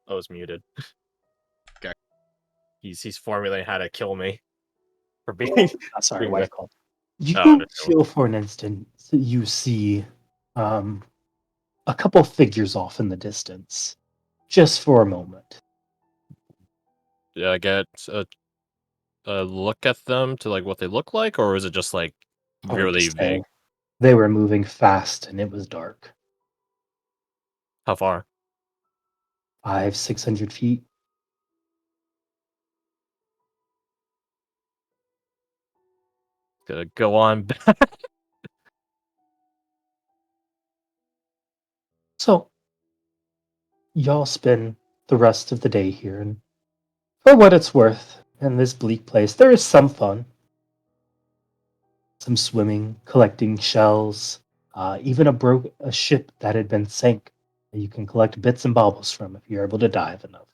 I was muted. Okay. He's formulating how to kill me for being. Sorry, being wife the- called. You Oh, feel for an instant you see a couple figures off in the distance, just for a moment. Did I get a look at them to like what they look like, or is it just like Hard to really say. vague? They were moving fast and it was dark. How far? 500-600 feet. Gonna go on back. So, y'all spend the rest of the day here, and for what it's worth, in this bleak place, there is some fun. Some swimming, collecting shells, even a ship that had been sank that you can collect bits and baubles from if you're able to dive enough.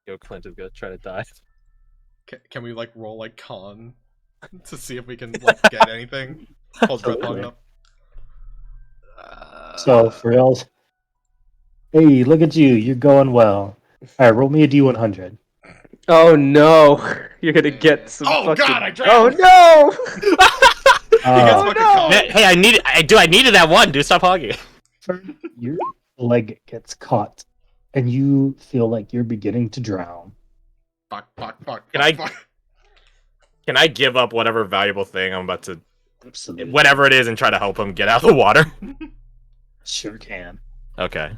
Yo, Clint is gonna try to die. Can we like roll like con to see if we can like get anything? Hold breath long enough. So for y'all, hey, look at you, you're going well. All right, roll me a d100. Oh no! You're gonna get some. Oh fucking... god, I drowned! Oh no! Oh, no! Hey, I needed that one, dude. Stop hogging. Your leg gets caught, and you feel like you're beginning to drown. Fuck. Can I give up whatever valuable thing I'm about to, Absolutely. whatever it is, and try to help him get out of the water? Sure can. Okay.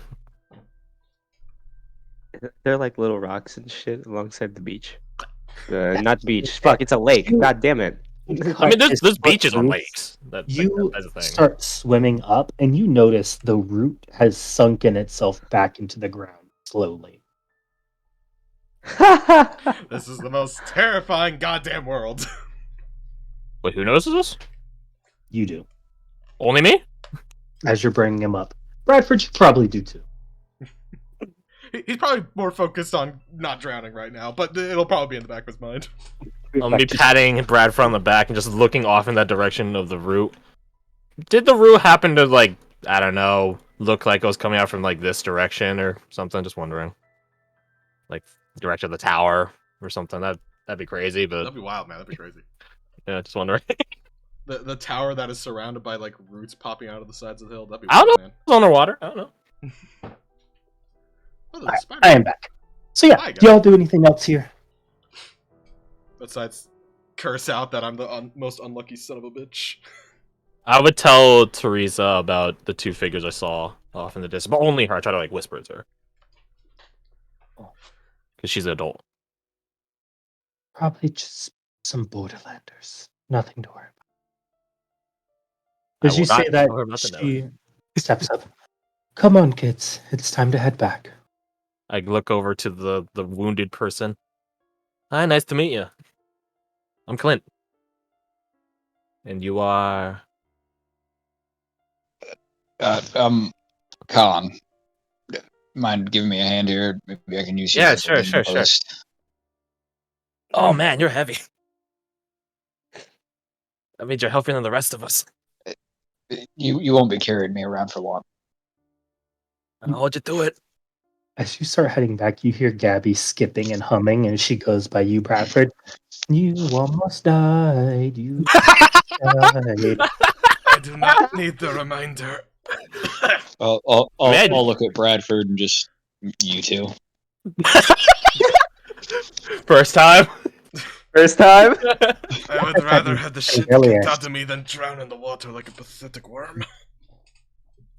They're like little rocks and shit alongside the beach. Not beach. Fuck, it's a lake. God damn it. I mean, there's beaches on lakes. You that's a thing. start swimming up, and you notice the root has sunken itself back into the ground slowly. This is the most terrifying goddamn world. Wait, who notices this? You do. Only me? As you're bringing him up. Bradford, you probably do too. He's probably more focused on not drowning right now, but it'll probably be in the back of his mind. I'll be patting Bradford on the back and just looking off in that direction of the root. Did the root happen to, like, I don't know, look like it was coming out from, like, this direction or something? Just wondering. Like, direction of the tower or something. That'd be crazy, but... That'd be wild, man. That'd be crazy. Yeah, just wondering. The tower that is surrounded by, like, roots popping out of the sides of the hill. That'd be I don't wild, know. man. It's underwater. I don't know. Oh, there's a spider. I am back. So yeah, Hi, do y'all do anything else here? Besides curse out that I'm the most unlucky son of a bitch. I would tell Teresa about the two figures I saw off in the distance, but only her. I try to, like, whisper it to her. Because she's an adult. Probably just some Borderlanders. Nothing to worry about. As you say that, she steps up. Come on, kids. It's time to head back. I look over to the wounded person. Hi, nice to meet you. I'm Clint. And you are... Colin. Mind giving me a hand here? Maybe I can use you. Yeah, sure. Oh man, you're heavy. That means you're healthier than the rest of us. You won't be carrying me around for long. I'll hold you to it. As you start heading back, you hear Gabbie skipping and humming, and she goes by you, Bradford. You almost died. You died. I do not need the reminder. I'll look at Bradford and just you two. First time. First time? I would rather have the shit kicked out of me than drown in the water like a pathetic worm.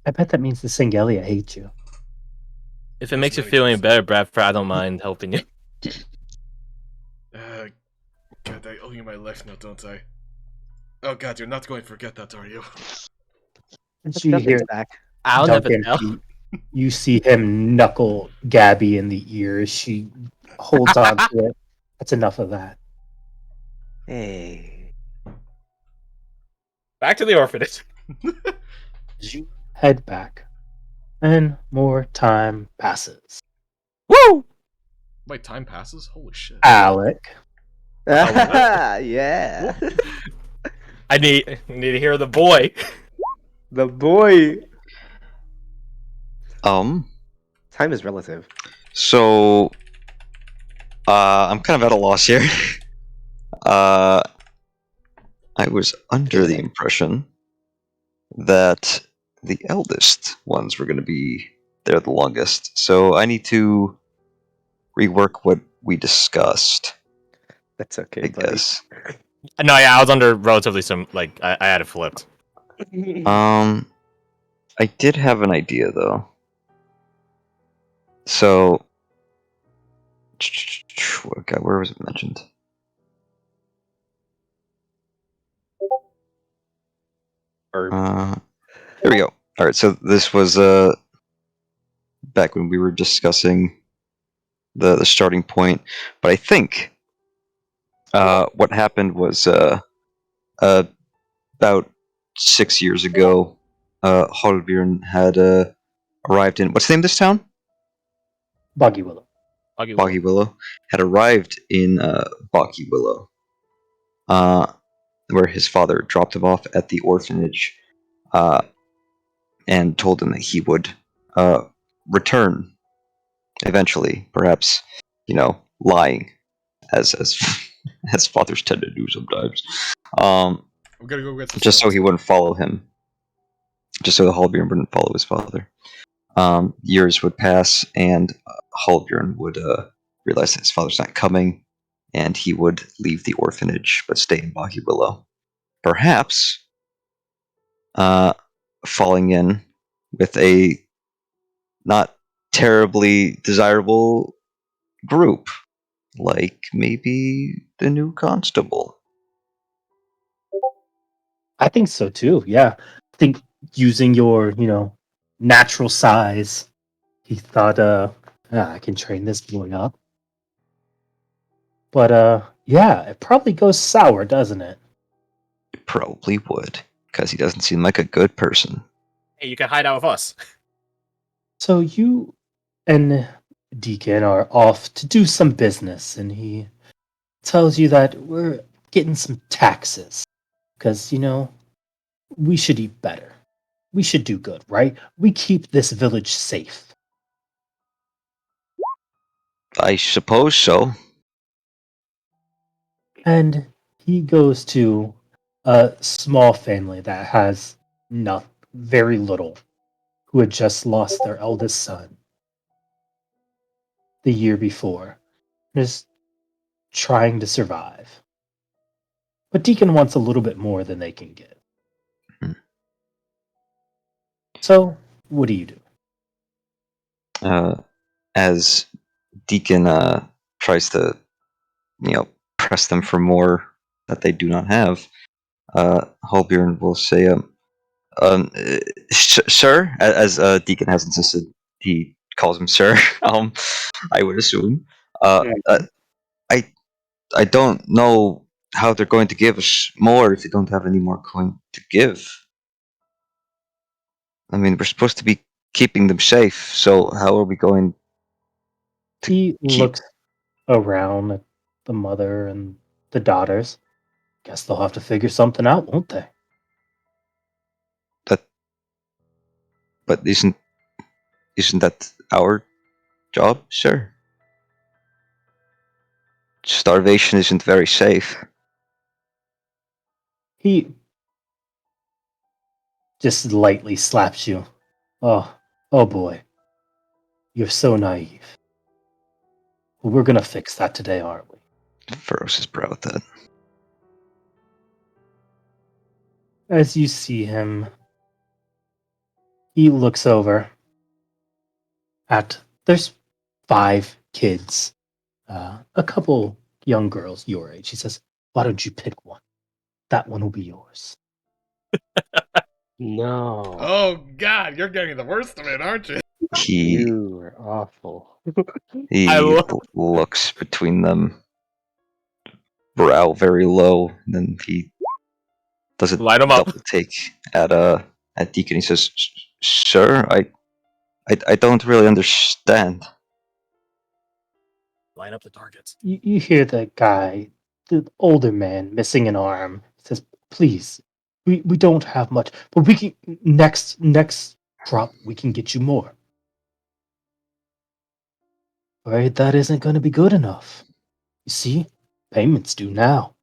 I bet that means the Singelia hates you. If it makes you feel any better, Bradford, I don't mind helping you. God, I owe you my life now, don't I? Oh god, you're not going to forget that, are you? And you hear back. I'll never Duncan, tell. you see him knuckle Gabbie in the ear as she holds on to it. That's enough of that. Hey. Back to the orphanage. As you head back, and more time passes. Woo! Wait, time passes? Holy shit. Alec. Yeah. I need to hear the boy. The boy. Time is relative. So, I'm kind of at a loss here. I was under the impression that the eldest ones were going to be there the longest. So I need to rework what we discussed, That's okay, I buddy. guess. No, yeah, I was under relatively like I had it flipped. I did have an idea though. So, okay, where was it mentioned? There we go. All right, so this was back when we were discussing the starting point, but I think what happened was about 6 years ago, Holbjorn had arrived in what's the name of this town? Boggy Willow. Boggy Willow had arrived in Boggy Willow, where his father dropped him off at the orphanage, and told him that he would return eventually, perhaps, lying, as as fathers tend to do sometimes. I'm gonna go get some Just so snacks. he wouldn't follow him, just so the Halbjorn wouldn't follow his father. Years would pass, and Halbjorn would realize that his father's not coming, and he would leave the orphanage but stay in Boggy Willow. Perhaps falling in with a not terribly desirable group, like maybe the new Constable. I think so too. Yeah, I think using your natural size, he thought, I can train this boy up. But yeah, it probably goes sour, doesn't it? It probably would, because he doesn't seem like a good person. Hey, you can hide out with us. So you and Deacon are off to do some business, and he tells you that we're getting some taxes because we should eat better. We should do good, right? We keep this village safe. I suppose so. And he goes to a small family that has very little, who had just lost their eldest son the year before, is trying to survive. But Deacon wants a little bit more than they can give. Hmm. So, what do you do? As Deacon tries to, press them for more that they do not have, Halbjorn will say, sir, as Deacon has insisted, he calls him sir. I would assume. I don't know how they're going to give us more if they don't have any more coin to give. I mean, we're supposed to be keeping them safe, so how are we going? He looks around at the mother and the daughters. Guess they'll have to figure something out, won't they? But isn't that our job, sir? Starvation isn't very safe. He just lightly slaps you. Oh boy. You're so naive. We're gonna fix that today, aren't we? Furrows his brow at that. As you see him, he looks over at there's 5 kids, a couple young girls your age. He says, "Why don't you pick one? That one will be yours." No. Oh God, you're getting the worst of it, aren't you? He You are awful. looks between them, brow very low, and then he does a Light 'em up. double take at Deacon. He says, "Sir, I don't really understand." Line up the targets. You hear the guy, the older man, missing an arm. He says, "Please, we don't have much, but we can next crop we can get you more." Right, that isn't going to be good enough. You see, payments due now.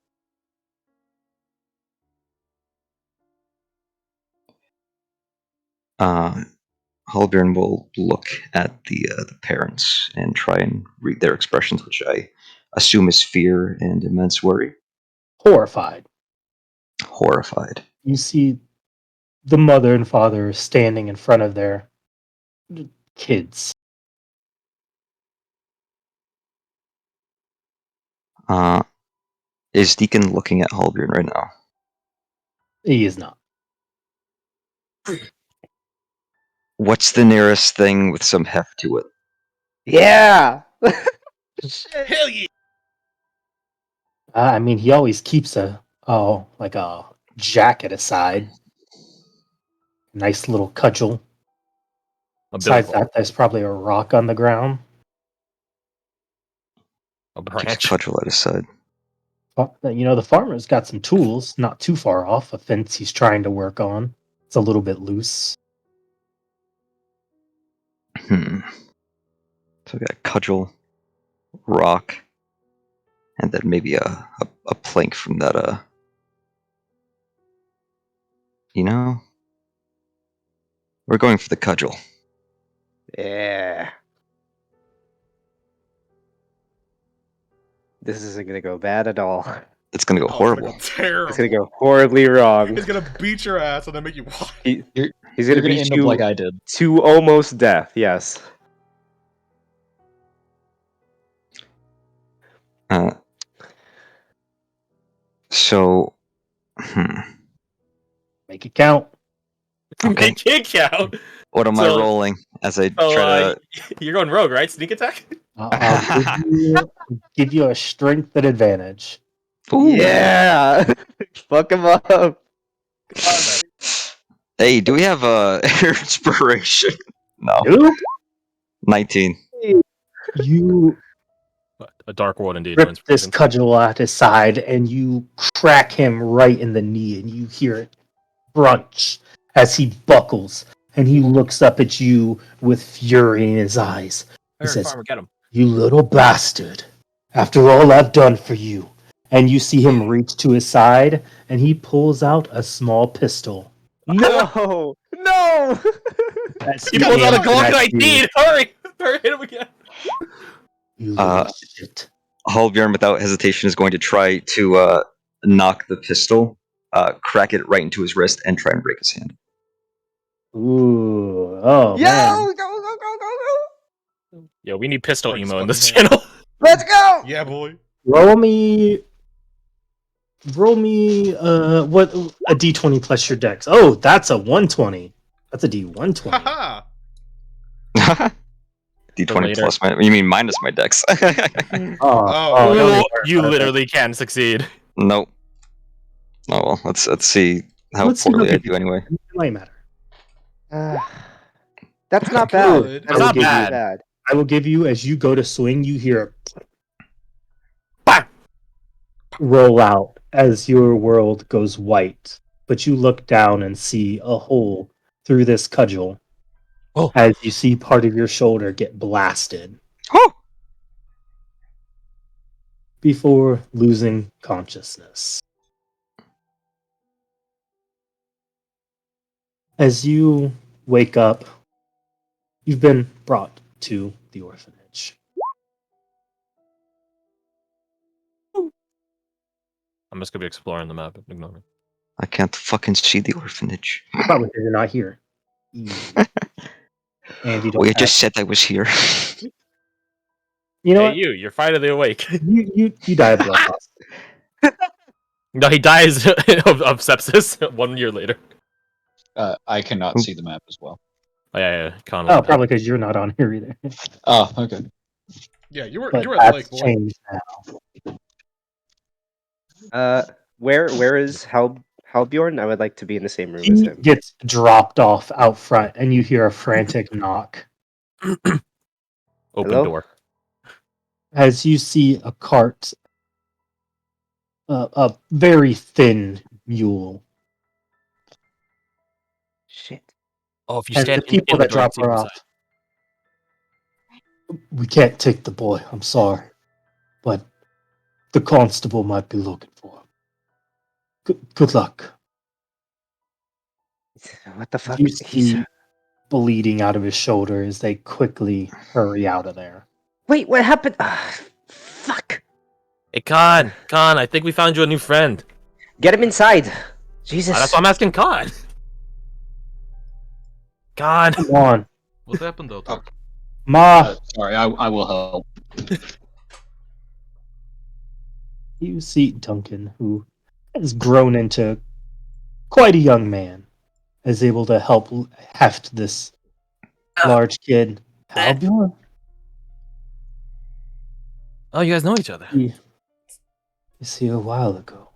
Halbjorn will look at the parents and try and read their expressions, which I assume is fear and immense worry. Horrified. Horrified. You see the mother and father standing in front of their kids. Is Deacon looking at Halbjorn right now? He is not. What's the nearest thing with some heft to it? Yeah. Hell yeah! I mean, he always keeps like a jacket aside. Nice little cudgel. A Besides billfold. that, there's probably a rock on the ground. A Keeps branch. cudgel at his side. You know, the farmer's got some tools, not too far off. A fence he's trying to work on. It's a little bit loose. So we got a cudgel, rock, and then maybe a plank from that. You know, we're going for the cudgel. Yeah. This isn't gonna go bad at all. It's gonna go Oh, horrible. It's gonna go terrible. It's gonna go horribly wrong. It's gonna beat your ass and then make you watch. He's You're gonna gonna beat end you up like I did. to almost death. Yes. So, Make it count. Okay. Make it count. What am I So- rolling as I So, try to? you're going rogue, right? Sneak attack? I'll give you a strength at advantage. Ooh. Yeah. Fuck him up. Hey, do we have air inspiration? No. Nope. 19. You A dark world indeed. rip no this inspiration. cudgel at his side and you crack him right in the knee, and you hear it crunch as he buckles, and he looks up at you with fury in his eyes. He Alright, says, farmer, get him. "You little bastard! After all I've done for you." And you see him reach to his side, and he pulls out a small pistol. No. No. As He pulls out a aims Glock at you. 19! Hurry! Hurry, hit him again! You little shit. Halbjorn, without hesitation, is going to try to knock the pistol, crack it right into his wrist, and try and break his hand. Ooh, oh Yo, man. go, go, go, go, go. Yo, we need pistol Breaks emo in this fucking hand. channel. Let's go. Yeah, boy. Roll me what a D20 plus your dex. Oh, that's a 120. That's a D120. Haha. D20 later. plus my. You mean minus my dex? Oh, no, Oh, you literally can succeed. Nope. Oh well, let's see how Let's see poorly how I good do anyway. it might matter. That's not bad. Good. That's not not bad. bad. I will give you, as you go to swing, you hear Bang! roll out as your world goes white. But you look down and see a hole through this cudgel. Oh. As you see part of your shoulder get blasted Oh! before losing consciousness. As you wake up, you've been brought to the orphanage. I'm just gonna be exploring the map. Ignore me. I can't fucking see the orphanage. Probably because you're not here. And you don't We have- just said I was here. You know Hey, what? you're finally awake. You die of blood loss. No, he dies of sepsis 1 year later. I cannot see the map as well. Oh, yeah. Connell. Oh, probably because you're not on here either. Oh, okay. Yeah, you were But at the lake, that's boy. changed now. Where is Halbjorn? I would like to be in the same room as He him. gets dropped off out front, and you hear a frantic knock Open Hello? door. as you see a cart, a very thin mule, Shit. Oh, if you and the stand people in the that door, you drop can see her the off side. We can't take the boy, I'm sorry. But the constable might be looking for him. Good luck. What the fuck? You He's... see bleeding out of his shoulder as they quickly hurry out of there. Wait, what happened? Fuck! Hey, Con, I think we found you a new friend. Get him inside! Jesus. That's why I'm asking Con. Con. Come on, What happened though? Tom? Ma. Sorry, I will help. You see Duncan, who has grown into quite a young man, is able to help heft this large kid. Halbjorn? Oh, you guys know each other. You see, a while ago.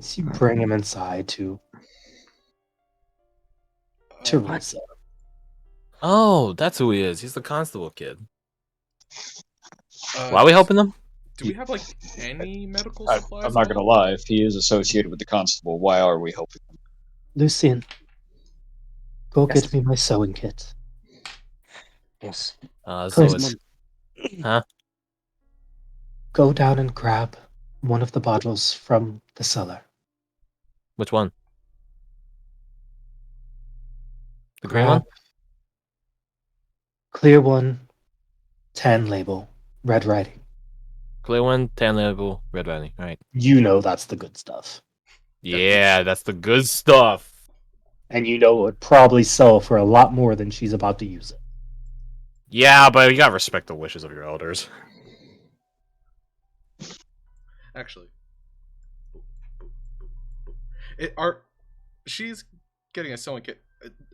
You bring him inside to Teresa. Oh, that's who he is. He's the constable kid. Why are we helping them? Do we have like any medical I, supplies? I'm not gonna lie. If he is associated with the constable, why are we helping him? Lucian, go Yes. get me my sewing kit. Yes. So Please. it's Go down and grab one of the bottles from the cellar. which one? The green Grab one? clear one, tan label, red writing. Clear one, tan label, red writing. All right. You know that's the good stuff. Yeah, that's the good stuff. And you know it would probably sell for a lot more than she's about to use it. Yeah, but you gotta respect the wishes of your elders. Actually, she's getting a sewing kit.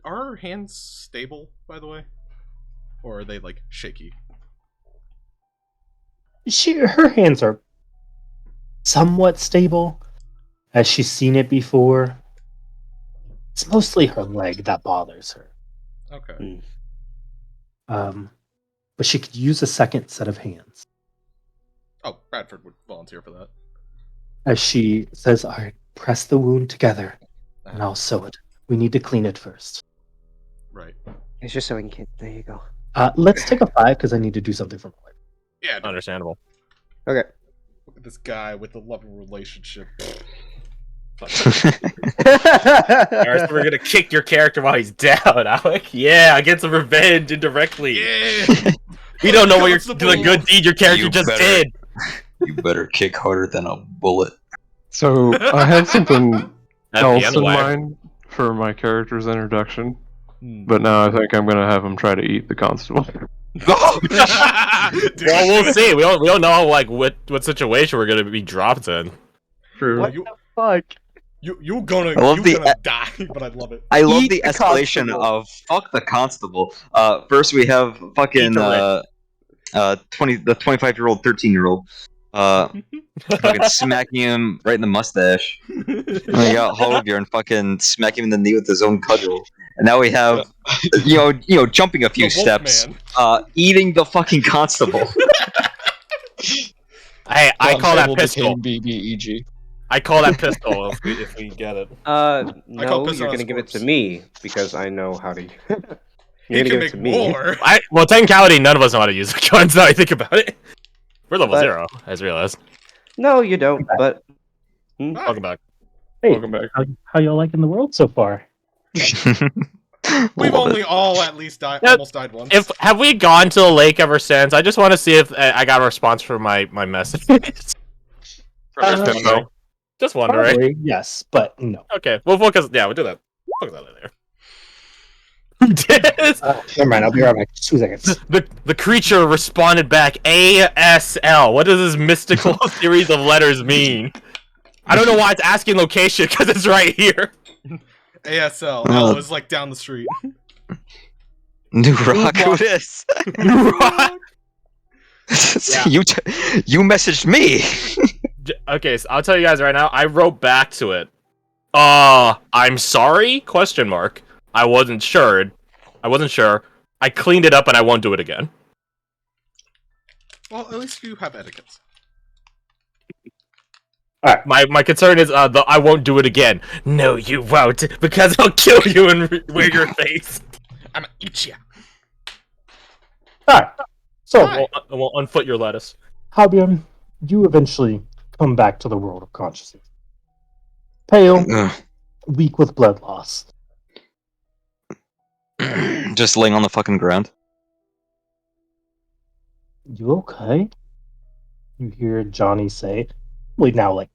Are her hands stable, by the way, or are they like shaky? Her hands are somewhat stable, as she's seen it before. It's mostly her leg that bothers her. Okay. But she could use a second set of hands. Oh, Bradford would volunteer for that. As she says, all right, press the wound together, and I'll sew it. We need to clean it first. Right. It's your sewing kit. There you go. Let's take a 5, because I need to do something for my wife. Yeah. Dude, Understandable. Okay. look at this guy with the loving relationship. Alright, so we're gonna kick your character while he's down, Alec. Yeah, get some revenge indirectly. Yeah. We don't know what you're Constable. the good deed your character You just better- did. You better kick harder than a bullet. So I had something That's the else end in wire. mind for my character's introduction, Hmm. but now I think I'm gonna have him try to eat the constable. Well, we'll see. We don't know like what situation we're gonna be dropped in. True. What? Fuck? You're gonna I love the- gonna die, but I love it. I love Eat the the escalation constable. of fuck the constable. First we have fucking the 25-year-old, 13-year-old, fucking smacking him right in the mustache. And we got Holger fucking smacking him in the knee with his own cudgel. And now we have, you know, jumping a few The steps, Wolfman. eating the fucking constable. Hey, I call that Constable pistol. became BBEG. I call that pistol if we get it. call No, piss you're on gonna his give it to corpse. me because I know how to. You're He gonna can give it make to me. more. Well, technicality, none of us know how to use the guns. Now I think about it. We're level But- 0, I just realized. No, you don't. But Welcome back. Hey, Welcome back. how y'all liking the world so far? We've Love only it. all at least died, Yep. almost died once. If have we gone to the lake ever since? I just want to see if I got a response for my message. Just wondering. Probably, yes, but no. Okay, we'll focus. Yeah, we'll do that. Focus that later. Never mind, I'll be right back. 2 seconds. the creature responded back ASL. What does this mystical series of letters mean? I don't know why it's asking location because it's right here. ASL. Oh. It was like down the street. New Rock, who this? You messaged me. Okay, so I'll tell you guys right now. I wrote back to it. I'm sorry? Question mark. I wasn't sure. I cleaned it up and I won't do it again. Well, at least you have etiquette. My concern is I won't do it again. No, you won't, because I'll kill you and wear your face. I'ma eat ya. Alright. So, Hi. I won't unfoot your lettuce. Albion, you eventually come back to the world of consciousness. Pale, Ugh. weak with blood loss. Just laying on the fucking ground. You okay? You hear Johnny say, "Wait, now like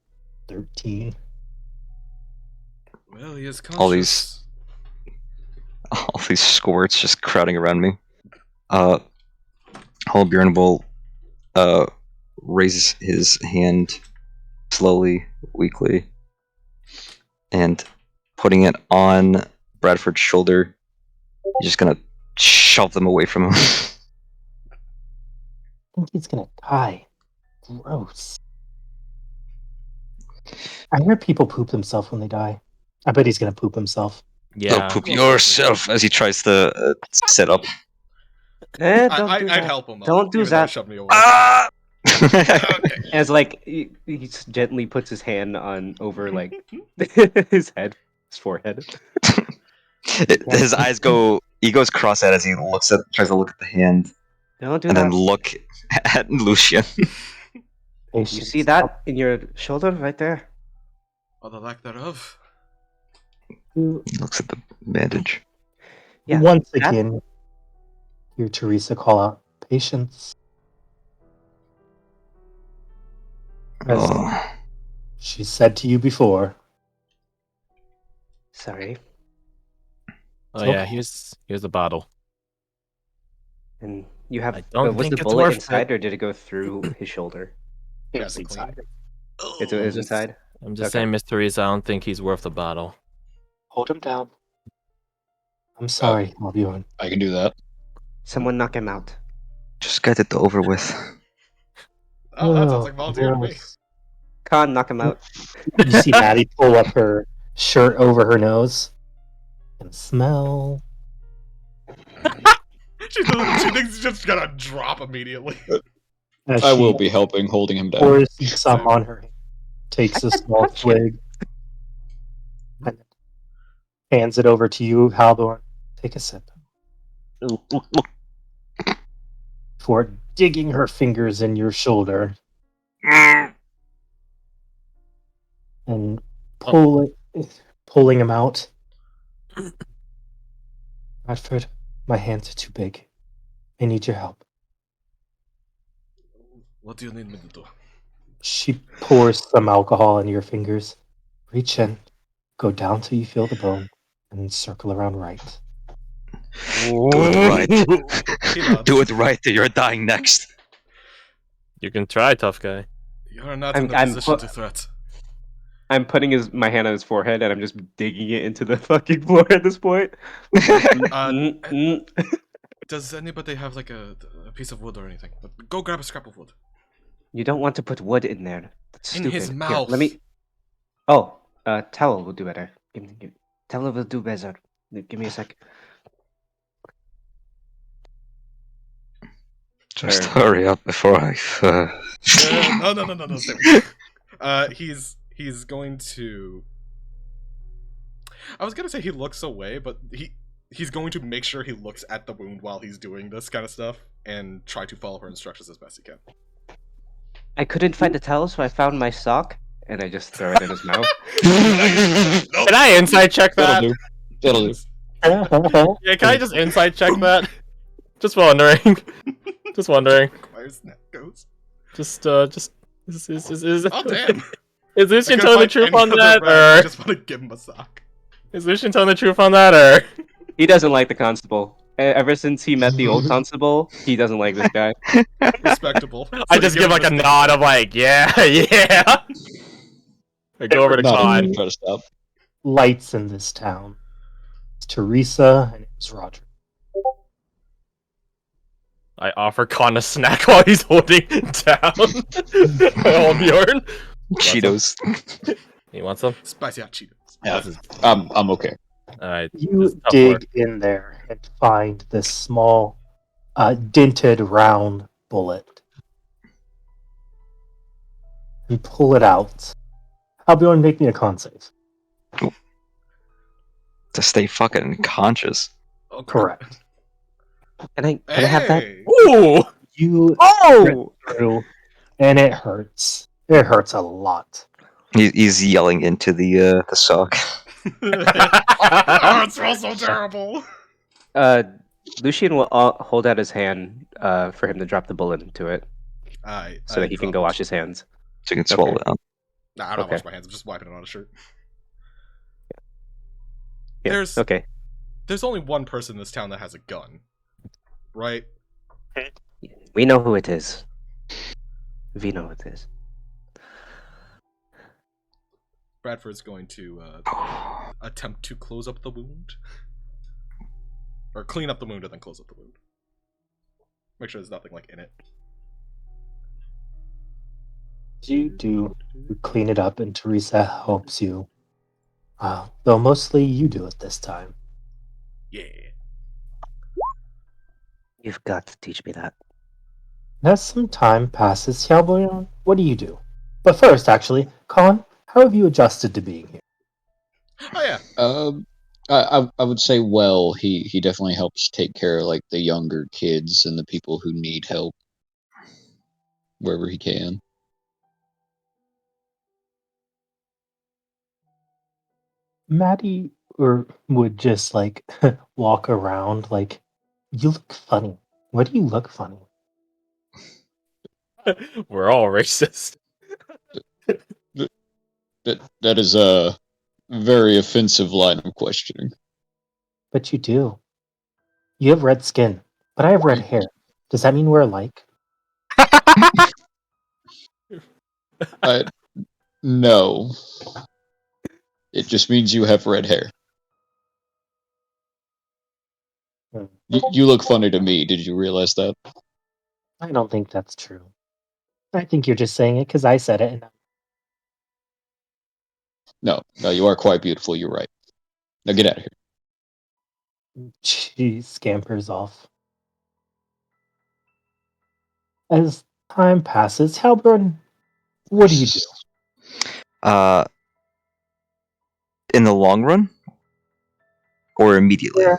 13." Well, he is conscious. All these squirts just crowding around me. Halbjorn will raise his hand slowly, weakly, and putting it on Bradford's shoulder, he's just gonna shove them away from him. I think he's gonna die. Gross. I hear people poop themselves when they die. I bet he's gonna poop himself. Yeah. Go poop yourself as he tries to sit up. Don't do I'd that. help him. Don't do even though that. he shoved me away. Ah! Okay. As like he gently puts his hand on over like his head, his forehead. His eyes go. He goes cross-eyed as he tries to look at the hand, Don't do and that. then look at Lucian. You see that in your shoulder right there? Or the lack thereof. Looks at the bandage. Yeah. Once that- again, hear Teresa call out, "Patience." As Oh, she said to you before, Sorry. Oh yeah, here's the bottle. And you have. I don't was think the it's bullet worth inside, it. or did it go through his shoulder? "It's Clean. inside. It was inside. I'm just Okay. saying, Miss Teresa, I don't think he's worth the bottle. Hold him down." I'm sorry, Albion. I can do that. Someone knock him out. just get it over with. Oh, that sounds like volunteer to me. gross. Khan, knock him out. You see Maddie pull up her shirt over her nose and smell. She thinks she's just gonna drop immediately. As I she will be helping, holding him down. pours some on her, takes I a can small touch it. twig, and hands it over to you, Haldor. Take a sip. Before digging her fingers in your shoulder and pulling him out. Bradford, my hands are too big. I need your help. What do you need me to do? She pours some alcohol in your fingers. Reach in, go down till you feel the bone, and then circle around right. Do it right. Peanuts. Do it right, or you're dying next. You can try, tough guy. You're not I'm- in a I'm position pu- to threat. I'm putting my hand on his forehead, and I'm just digging it into the fucking floor at this point. Does anybody have like a piece of wood or anything? Go grab a scrap of wood. You don't want to put wood in there. That's In stupid. his Here, mouth. let me. Oh, towel will do better. Towel will do better. Give me a sec. Just Sure. hurry up before I. No. Stay with me. He's going to. I was gonna say he looks away, but he's going to make sure he looks at the wound while he's doing this kind of stuff and try to follow her instructions as best he can. I couldn't find the towel, so I found my sock, and I just throw it in his mouth. No. Can I inside check that? That'll do. Yeah, can I just inside check that? Just wondering. Just wondering. Requires net goes. Just is Oh damn! is Lucian I couldn't telling the find truth any on other that, rag, I or just want to give him a sock. is Lucian telling the truth on that, or? He doesn't like the constable. Ever since he met the old constable, he doesn't like this guy. Respectable. I So just you give like a him nod of like, yeah. I go over to Not Con. even try to stop. Lights in this town. It's Teresa and it's Roger. I offer Con a snack while he's holding down Bjorn. Cheetos. He wants some? Spicy hot Cheetos. Yeah, I'm okay. Alright. You dig in there and find this small, dented round bullet. You pull it out, Halbjorn, make me a con save. To stay fucking conscious. Okay. Correct. Can I have that? Hey! Ooh! You Oh! through, and it hurts. It hurts a lot. He's yelling into the sock. Oh, it smells so terrible. Lucian will hold out his hand for him to drop the bullet into it so that he can go wash his hands. So you can swallow it out. Nah, I'm not Okay. washing my hands. I'm just wiping it on a shirt. Yeah. There's Okay. there's only one person in this town that has a gun, right? We know who it is. We know who it is. Bradford's going to attempt to close up the wound, or clean up the wound and then close up the wound. Make sure there's nothing like in it. You do. You clean it up, and Teresa helps you. Though mostly you do it this time. Yeah. You've got to teach me that. As some time passes, Halbjorn, what do you do? But first, actually, Con, how have you adjusted to being here? Oh yeah. I would say he definitely helps take care of like the younger kids and the people who need help wherever he can. Maddie would just like walk around like, you look funny. Why do you look funny? We're all racist. That is a very offensive line of questioning. But you do. You have red skin, but I have red hair. Does that mean we're alike? No. It just means you have red hair. Hmm. You look funny to me. Did you realize that? I don't think that's true. I think you're just saying it because I said it. And No, you are quite beautiful. You're right. Now get out of here. she scampers off. As time passes, Halbjorn, what do you do? In the long run, or immediately. Yeah.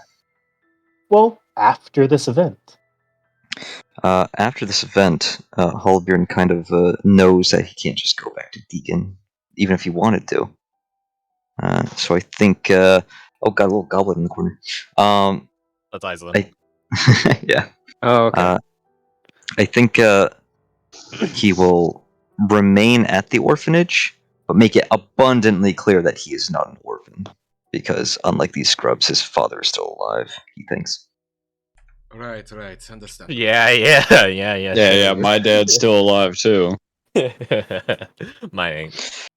Well, after this event. After this event, Halbjorn kind of knows that he can't just go back to Deacon, even if he wanted to. So I think, oh god, a little goblin in the corner. That's Iceland. Yeah. Oh, okay. I think he will remain at the orphanage, but make it abundantly clear that he is not an orphan. Because unlike these scrubs, his father is still alive, he thinks. Right. Understand. Yeah. Yeah. My dad's still alive too. Mine ain't.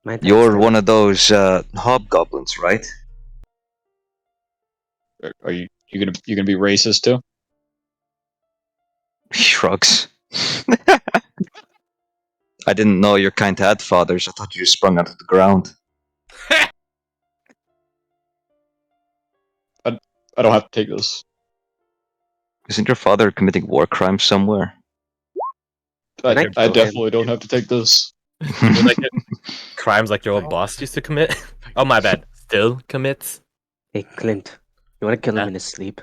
My dad's You're still- one of those hobgoblins, right? Are you gonna be racist too? He shrugs. I didn't know your kind had fathers. I thought you just sprung out of the ground. I don't have to take this. Isn't your father committing war crimes somewhere? I kill him? definitely don't have to take this. Like crimes like your old boss used to commit. Oh my bad. Still commits. Hey, Clint, you want to kill him Huh? in his sleep?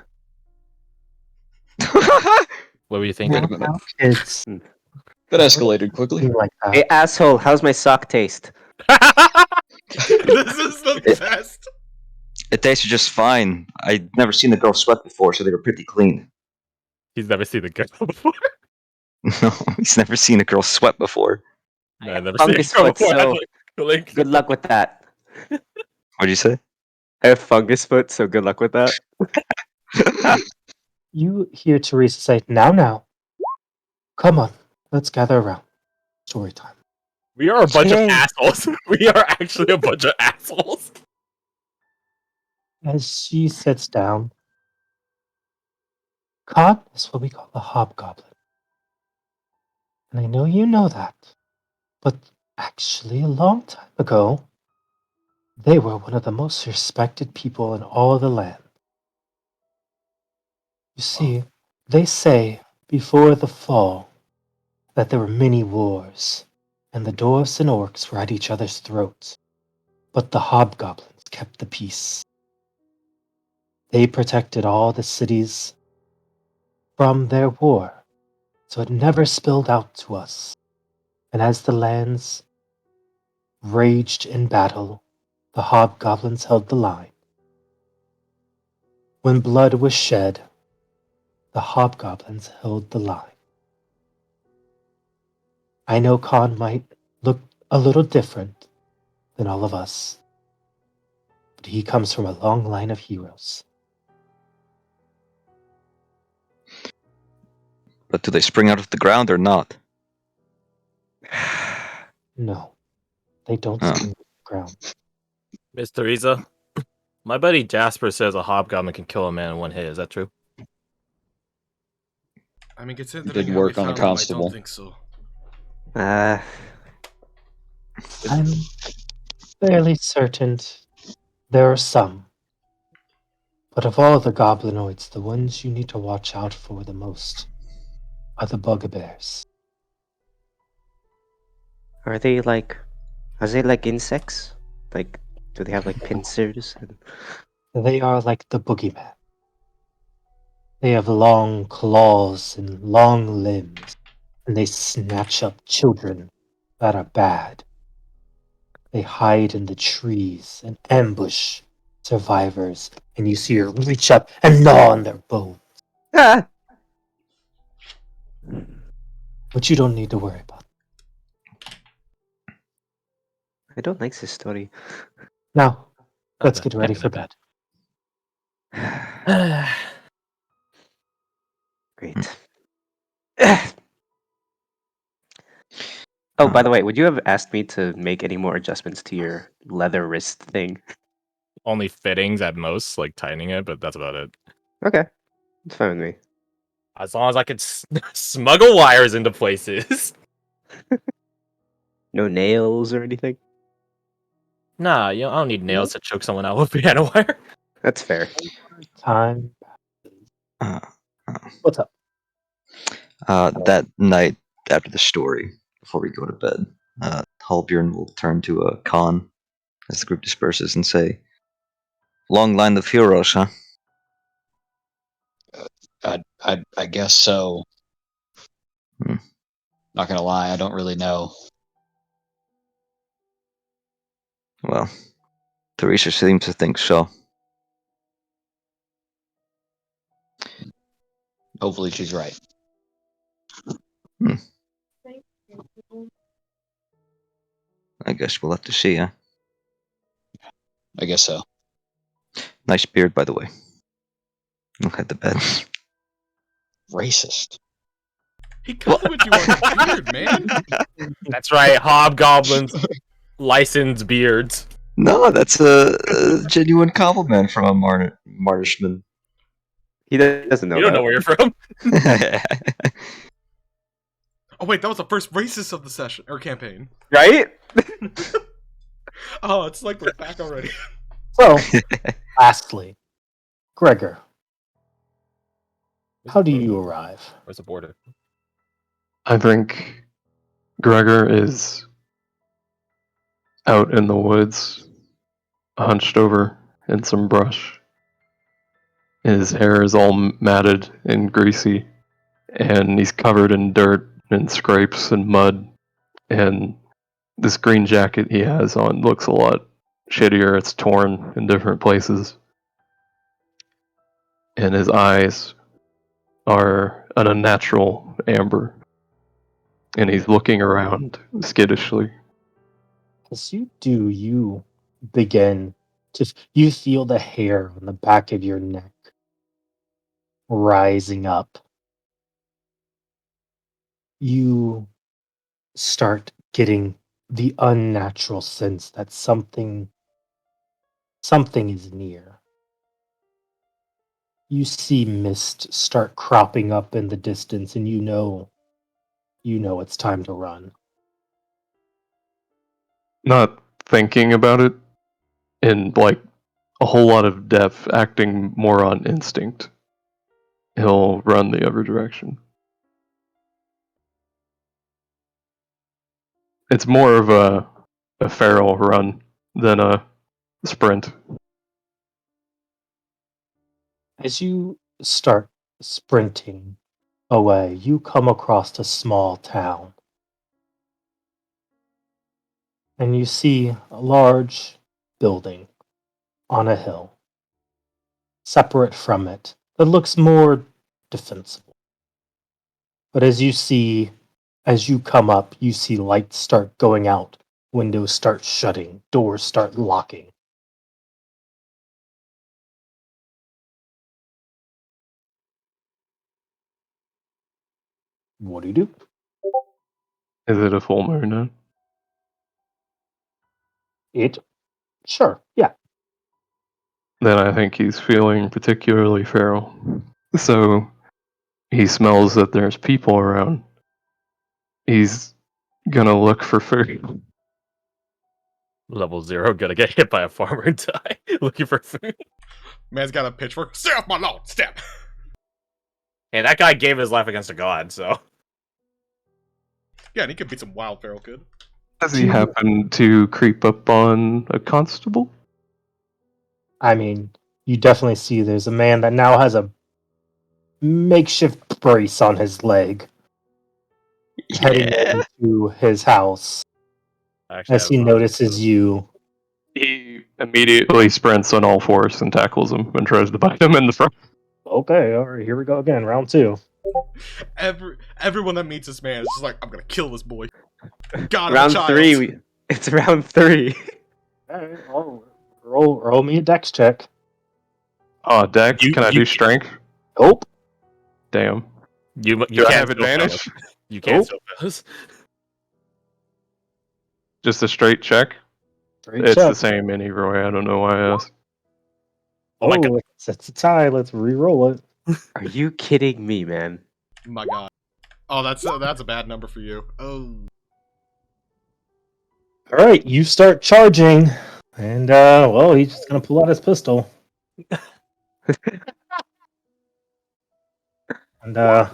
What were you thinking? Wait a minute. It's That escalated quickly. like that. Hey, asshole, how's my sock taste? This is the best. It tasted just fine. I'd never seen the girl sweat before, so they were pretty clean. He's never seen the girl before. No, he's never seen a girl sweat before. No, I've never seen a Fungus girl foot, before. so Like, good luck with that. What'd you say? I have fungus foot, so good luck with that. You hear Teresa say, now. Come on, let's gather around. Story time. we are a bunch of Yay. assholes. We are actually a bunch of assholes. As she sits down, Con is what we call a hobgoblin. And I know you know that. But actually, a long time ago, they were one of the most respected people in all of the land. You see, they say before the fall that there were many wars, and the dwarfs and orcs were at each other's throats, but the hobgoblins kept the peace. They protected all the cities from their war, so it never spilled out to us. And as the lands raged in battle, the hobgoblins held the line. When blood was shed, the hobgoblins held the line. I know Khan might look a little different than all of us, but he comes from a long line of heroes. But do they spring out of the ground or not? No, they don't Oh. spring to the ground. Miss Teresa, my buddy Jasper says a hobgoblin can kill a man in one hit. Is that true? I mean, considering Didn't how we work on the found him, I constable. don't think so. I'm fairly certain there are some. But of all the goblinoids, the ones you need to watch out for the most are the bugbears. Are they like insects? Like, do they have like pincers? They are like the boogeyman. They have long claws and long limbs, and they snatch up children that are bad. They hide in the trees and ambush survivors, and you see her reach up and gnaw on their bones. Ah! But you don't need to worry about it. I don't like this story. Now, let's bad. get ready Not for bad. bed. Great. Oh, by the way, would you have asked me to make any more adjustments to your leather wrist thing? Only fittings at most, like tightening it, but that's about it. Okay, it's fine with me. As long as I could smuggle wires into places. No nails or anything? Nah, I don't need nails to choke someone out with piano wire. That's fair. Time. Uh, What's up? that night after the story, before we go to bed, Halbjorn will turn to Khan as the group disperses and say, "Long line of heroes, huh?" I guess so. Hmm. Not gonna lie, I don't really know. Well, Teresa seems to think so. Hopefully she's right. I guess we'll have to see, huh? I guess so. Nice beard, by the way. I'll head to bed. Racist. He complimented you on your beard, man. That's right, hobgoblins, licensed beards. No, that's a genuine compliment from a Martishman. He doesn't know. You don't know that. where you're from. Oh wait, that was the first racist of the session or campaign. Right? Oh, it's like we're back already. So, lastly, Gregor, how do you arrive? Where's the border? I think Gregor is out in the woods, hunched over in some brush. His hair is all matted and greasy, and he's covered in dirt and scrapes and mud. And this green jacket he has on looks a lot shittier. It's torn in different places. And his eyes are an unnatural amber. And he's looking around skittishly. As you do, you begin to, you feel the hair on the back of your neck rising up. You start getting the unnatural sense that something is near. You see mist start cropping up in the distance, and you know it's time to run. Not thinking about it in like a whole lot of depth, acting more on instinct. He'll run the other direction. It's more of a feral run than a sprint. As you start sprinting away, you come across a small town. And you see a large building on a hill. Separate from it, that looks more defensible. But as you come up, you see lights start going out, windows start shutting, doors start locking. What do you do? Is it a full moon now? Sure, yeah. Then I think he's feeling particularly feral. So he smells that there's people around. He's gonna look for food. Level 0, gonna get hit by a farmer and die. Looking for food. Man's got a pitchfork. Stay off my lawn! Step! Hey, that guy gave his life against a god, so... Yeah, and he could beat some wild feral kid. Does he happen to creep up on a constable? I mean, you definitely see there's a man that now has a makeshift brace on his leg, heading into his house. Actually, As he notices you, He immediately sprints on all fours and tackles him and tries to bite him in the front. okay, all right, here we go again, round 2. Everyone that meets this man is just like, I'm gonna kill this boy. God, Round 3. It's round 3. All right, roll me a dex check. Oh, Dex, can I do strength? Nope. Damn. You Do I can't have advantage? You can't still fail. Just a straight check? Straight It's check. the same anyway. I don't know why I asked. Oh my god. It's a tie. Let's re-roll it. Are you kidding me, man? My god. Oh, that's a bad number for you. Oh. All right, you start charging, and well, he's just gonna pull out his pistol. And I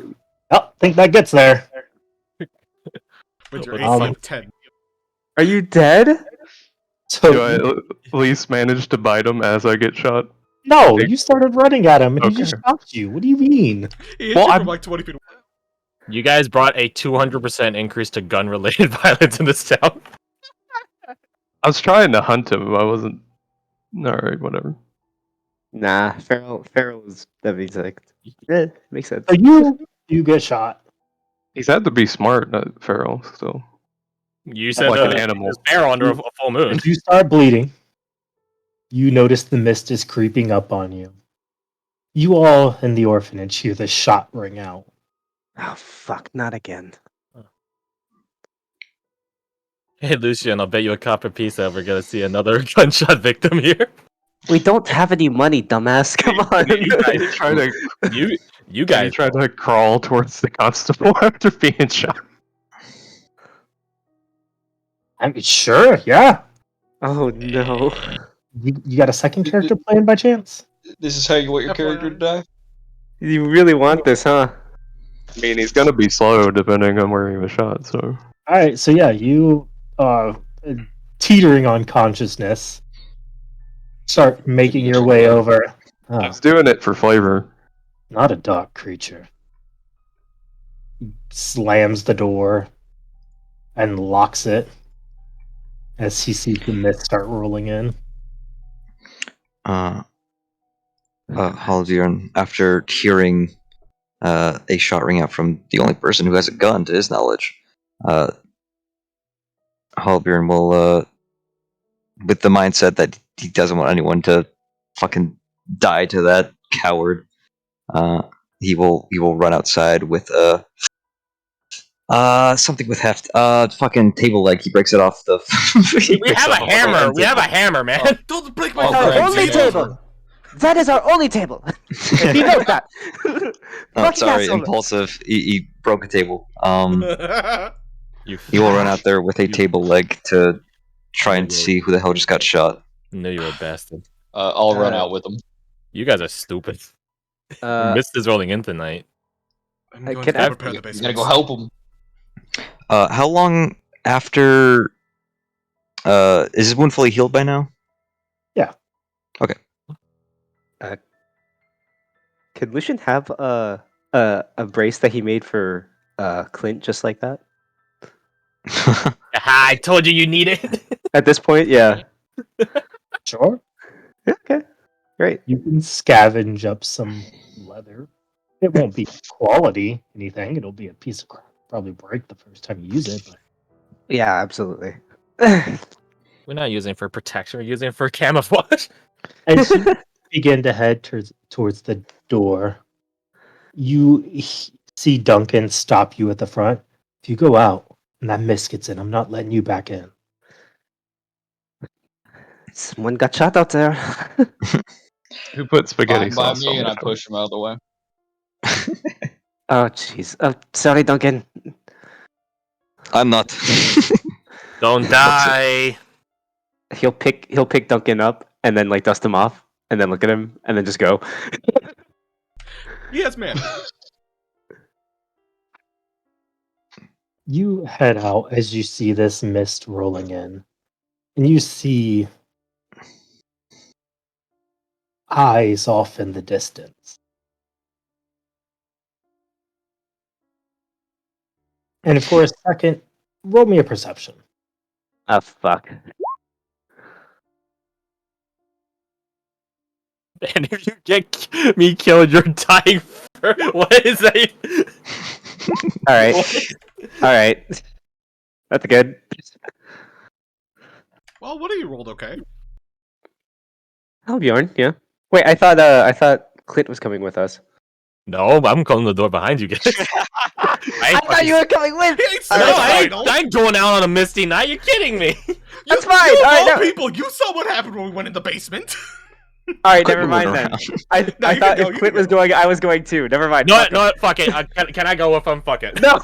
think that gets there. With your Um, AC of 10. Are you dead? So Do I at least manage to bite him as I get shot? no, you started running at him, and he just Okay. shot you. What do you mean? He hit Well, you from I'm- like 20 feet away. You guys brought a 200% increase to gun-related violence in this town. I was trying to hunt him. I wasn't. Alright, whatever. Nah, Feral is like makes sense. So you get shot. He's had to be smart, not feral, so. You said Like an animal. there's bear under a full moon. As you start bleeding, you notice the mist is creeping up on you. You all in the orphanage hear the shot ring out. Oh fuck, not again. Hey, Lucian, I'll bet you a copper piece that we're gonna see another gunshot victim here. We don't have any money, dumbass. Come on. You guys Try to crawl towards the constable after being shot. I mean, sure, yeah. Oh no. You got a second character playing by chance? This is how you want your character to die? You really want this, huh? I mean, he's gonna be slow depending on where he was shot, so. All right, so yeah, you teetering on consciousness, start making your way over. I was doing it for flavor. Not a dark creature. Slams the door and locks it as he sees the mist start rolling in. Haldiran, after hearing a shot ring out from the only person who has a gun, to his knowledge, Haldiran will, with the mindset that he doesn't want anyone to fucking die to that coward, he will run outside with something with heft. Fucking table leg. He breaks it off the. We have a hammer. We have a hammer, man. Don't break my Oh, fucking only table. That is our only table. He knows that. Oh, Fucking sorry, asshole. impulsive. He broke a table. You He will run out there with a table leg to try and see who the hell just got shot. knew you were a bastard. I'll run out with him. You guys are stupid. Mist is rolling in tonight. I'm going can to I- prepare the You basement. gotta go help him. How long After, is his wound fully healed by now? Yeah. Okay. Could Lucian have a brace that he made for Clint just like that? I told you need it. At this point, yeah. Sure. Yeah, okay. Great. You can scavenge up some leather. It won't be quality anything. It'll be a piece of crap. Probably break the first time you use it. But Yeah, absolutely. We're not using it for protection. We're using it for camouflage. as you begin to head towards the door, you see Duncan stop you at the front. If you go out and that mist gets in, I'm not letting you back in. Someone got shot out there. Who put spaghetti Fine by sauce me, on and I the push him out of the way. Oh, jeez. Sorry, Duncan. I'm not. Don't die. He'll pick Duncan up and then like dust him off and then look at him and then just go. Yes, man. You head out as you see this mist rolling in, and you see eyes off in the distance. And for a second, roll me a perception. Ah, fuck. And if you get me killed, you're dying. What is that? All right. All right. That's good. Well, what have you rolled? Okay. Oh, Bjorn. Yeah. Wait, I thought Clint was coming with us. No, I'm closing the door behind you guys. I thought you were coming with. It's No, not I final. ain't going out on a misty night. You're kidding me. That's fine. You All right, know no. people, you saw what happened when we went in the basement. All right, Quit never mind moving then. around. I No, I you thought can go, if you Clint can was go. going, I was going too. Never mind. No, Fuck it. no, fuck it. Can I go with him? Fuck it. No.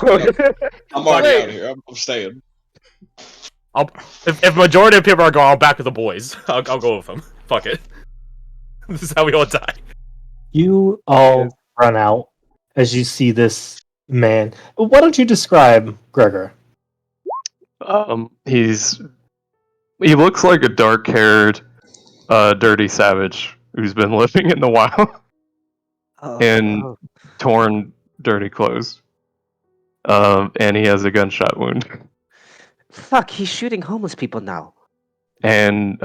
I'm already Wait. out of here. I'm staying. If majority of people are going, I'll back with the boys. I'll go with them. Fuck it. This is how we all die. You all run out as you see this man. Why don't you describe Gregor? He looks like a dark-haired, dirty savage who's been living in the wild in torn, dirty clothes. And he has a gunshot wound. Fuck, he's shooting homeless people now. And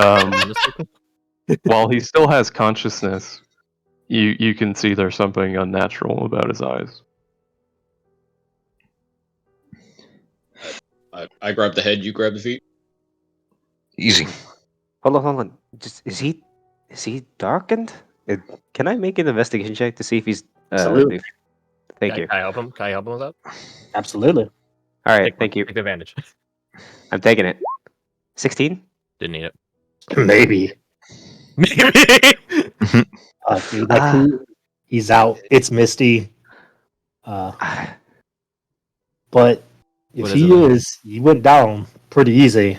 while he still has consciousness, you can see there's something unnatural about his eyes. I grab the head, you grab the feet. Easy. Hold on. Just is he darkened? Can I make an investigation check to see if he's Absolutely. Thank you. Can I help him? Can I help him with that? Absolutely. All right, thank you. Take the advantage. I'm taking it. 16? Didn't need it. Maybe. Maybe. Dude, he's out. It's misty. But if he went down pretty easy.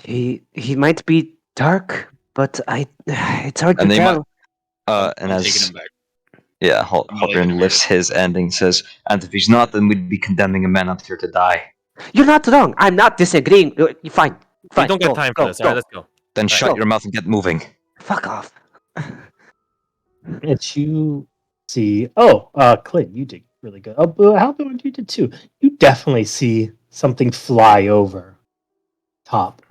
He might be dark, but it's hard to And they tell. And I'm as taking him back. yeah, I'm leaving Halpern him lifts his end and says, "And if he's not, then we'd be condemning a man up here to die. You're not wrong. I'm not disagreeing. Fine. We don't got time for this. Alright, let's go. Then shut go. your mouth and get moving." Fuck off. And you see, Clint, you did really good. Oh, Halpern, you did too. You definitely see something fly over top.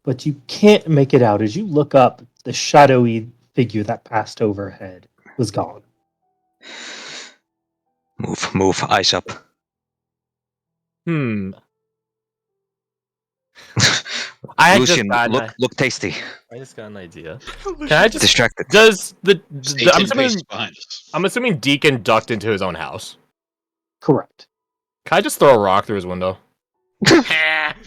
But you can't make it out. As you look up, the shadowy figure that passed overhead was gone. Move, eyes up. Lucian, look tasty. I just got an idea. Can Can I just Distracted. Does Satan behind us. I'm assuming Deacon ducked into his own house. Correct. Can I just throw a rock through his window? You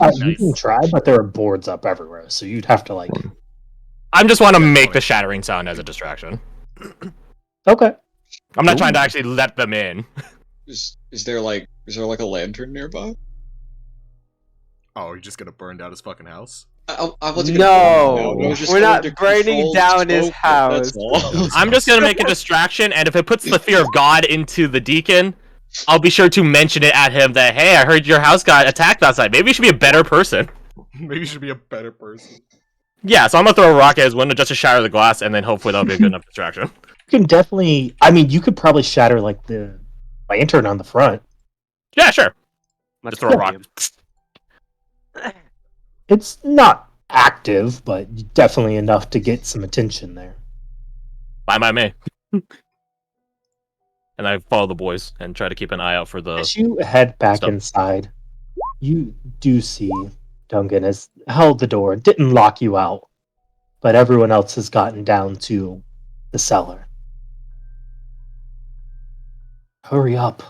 Nice. can try, but there are boards up everywhere, so you'd have to I just want to make the shattering sound as a distraction. Okay. I'm not trying to actually let them in. Is there like a lantern nearby? Oh, you're just gonna burn down his fucking house? I wasn't No, gonna burn it down. I was just we're going not to burning control down his smoke, house. That's all. I'm just gonna make a distraction, and if it puts the fear of God into the deacon, I'll be sure to mention it at him that, hey, I heard your house got attacked last night. Maybe you should be a better person. Maybe you should be a better person. Yeah, so I'm gonna throw a rock at his window just to shatter the glass, and then hopefully that'll be a good enough distraction. You can definitely. I mean, you could probably shatter like the lantern on the front. Yeah, sure. Let's Just throw a rock. It's not active, but definitely enough to get some attention there. Bye, by me. And I follow the boys and try to keep an eye out for the. As you head back stuff. inside, you do see Duncan has held the door, didn't lock you out, but everyone else has gotten down to the cellar. Hurry up.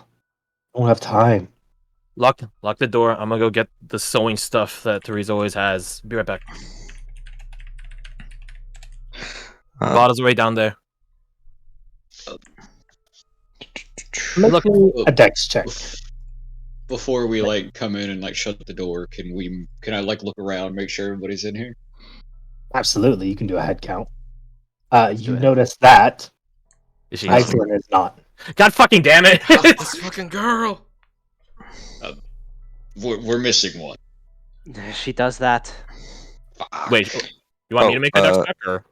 Don't have time. Lock the door. I'm gonna go get the sewing stuff that Teresa always has. Be right back. Bottle's way down there. Make me a dex check. Before we like come in and like shut the door, can I like look around, make sure everybody's in here? Absolutely, you can do a head count. You notice that Is she? Iceland is not. God fucking damn it! This fucking girl. We're missing one. She does that. Wait, you want me to make a dex check or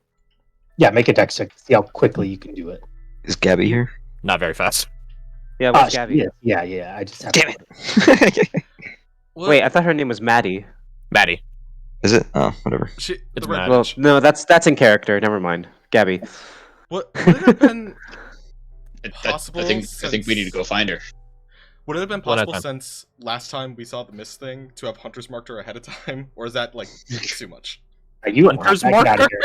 Yeah, make a dex check to see how quickly you can do it. Is Gabbie here? not very fast? Yeah, where's Gabbie? Yeah. I just have Damn it! What? Wait, I thought her name was Maddie. Maddie. Is it? Oh, whatever. She, It's the red mad. Well, bitch. no, that's in character. Never mind. Gabbie. What would it have been possible? I think we need to go find her. Would it have been One at a possible time. since last time we saw the mist thing to have hunters marked her ahead of time, or is that like too much? Are you Hunter's get out of marker? here.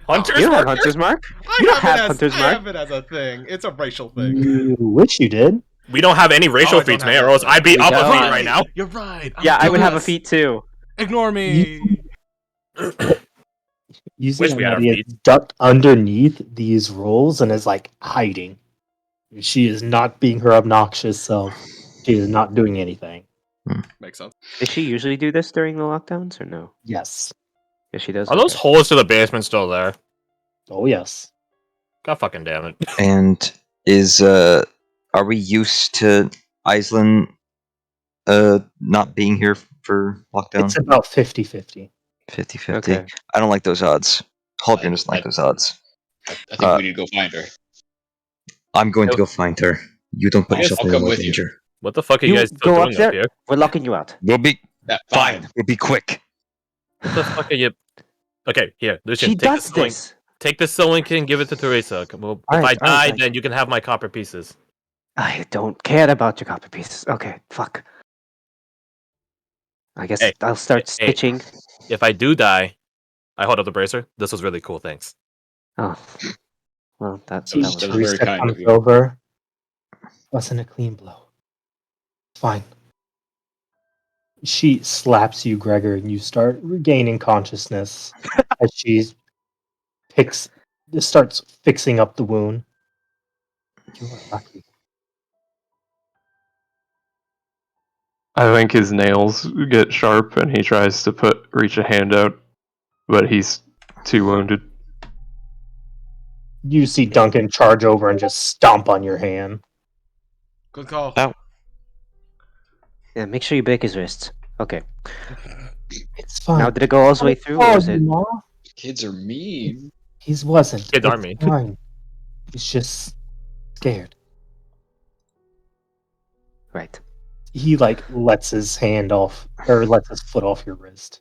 Hunter's You don't have marker? Hunter's Mark? I You don't have, have Hunter's I Mark. have it as a thing. It's a racial thing. You wish you did. We don't have any racial Oh, I don't feats, have man, or that. else I'd be We up a don't. feat right now. You're right. Yeah, I would have a dumbass. feat too. Ignore me. You see Wish we had our Nadia feet. ducked underneath these rolls and is like hiding. She is not being her obnoxious self. She is not doing anything. Makes sense. Does she usually do this during the lockdowns or no? Yes. Yes, she does. Are those Okay. holes to the basement still there? Oh yes. God fucking damn it. And are we used to Iceland not being here for lockdown? It's about 50-50. 50-50. Okay. I don't like those odds. Halbjorn doesn't like those odds. I think we need to go find her. I'm going to go find her. You don't put I'll yourself in come more with you. danger. What the fuck are you You guys still go doing up there. up here? We're locking you out. We'll be Yeah, fine. We'll be quick. What the fuck are you? Okay, here, Lucian. She take does the sewing, this. Take this sewing kit and give it to Teresa. Well, if Alright, I die, alright. then you can have my copper pieces. I don't care about your copy pieces. Okay, fuck. I guess Hey, I'll start hey. stitching. If I do die, I hold up the bracer. This was really cool. Thanks. Oh, well, that That was was very Teresa kind comes of you. over. Wasn't a clean blow. Fine. She slaps you, Gregor, and you start regaining consciousness as she starts fixing up the wound. You are lucky. I think his nails get sharp and he tries to reach a hand out, but he's too wounded. You see Duncan charge over and just stomp on your hand. Good call. Ow. Yeah, make sure you break his wrists. Okay. It's fine. Now, did it go all the way through, or is it? Ma. Kids are mean. He wasn't. Kids are It's mean. fine. He's just scared. Right. He like lets his hand off or lets his foot off your wrist.